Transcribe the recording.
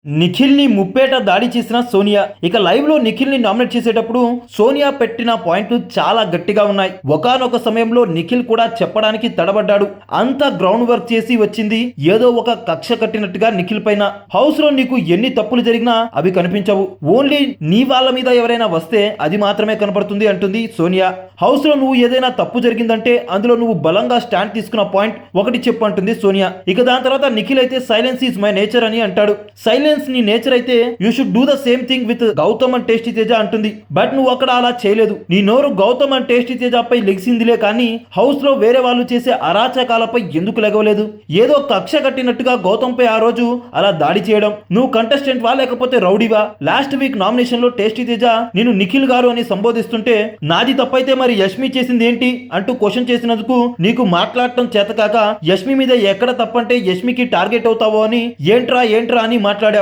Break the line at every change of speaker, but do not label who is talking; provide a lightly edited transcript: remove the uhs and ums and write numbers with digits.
నిఖిల్ ని ముప్పేట దాడి చేసిన సోనియా. ఇక లైవ్ లో నిఖిల్ ని నామినేట్ చేసేటప్పుడు సోనియా పెట్టిన పాయింట్లు చాలా గట్టిగా ఉన్నాయి. ఒకానొక సమయంలో నిఖిల్ కూడా చెప్పడానికి తడబడ్డాడు. అంత గ్రౌండ్ వర్క్ చేసి వచ్చింది ఏదో ఒక కక్ష కట్టినట్టుగా నిఖిల్ పైన. హౌస్ లో నీకు ఎన్ని తప్పులు జరిగినా అవి కనిపించవు, ఓన్లీ నీ వాళ్ళ మీద ఎవరైనా వస్తే అది మాత్రమే కనపడుతుంది అంటుంది సోనియా. హౌస్ లో నువ్వు ఏదైనా తప్పు జరిగిందంటే అందులో నువ్వు బలంగా స్టాండ్ తీసుకున్న పాయింట్ ఒకటి చెప్పు అంటుంది సోనియా. ఇక దాని తర్వాత నిఖిల్ అయితే సైలెన్స్ ఈజ్ మై నేచర్ అని అంటాడు. సైలెన్స్ నీ నేచర్ అయితే you should do the same thing with Gautam and tasty Teja అంటుంది. బట్ నువ్వు అక్కడ అలా చేయలేదు. నీ నోరు గౌతమ్ అండ్ టేస్టీ తేజ పై లెగిసిందిలే కానీ హౌస్ లో వేరే వాళ్ళు చేసే అరాచకాలపై ఎందుకు లెగవలేదు? ఏదో కక్ష కట్టినట్టుగా గౌతమ్ పై ఆ రోజు అలా దాడి చేయడం. నువ్వు కంటెస్టెంట్ వా లేకపోతే రౌడీవా? లాస్ట్ వీక్ నామినేషన్ లో టేస్టీ తేజ నేను నిఖిల్ గారు అని సంబోధిస్తుంటే నాది తప్పైతే మరి యష్మి చేసింది ఏంటి అంటూ క్వశ్చన్ చేసినందుకు నీకు మాట్లాడటం చేతకాక యష్మి మీద ఎక్కడ తప్పంటే యష్మికి టార్గెట్ అవుతావో అని ఏంట్రా అని మాట్లాడావు.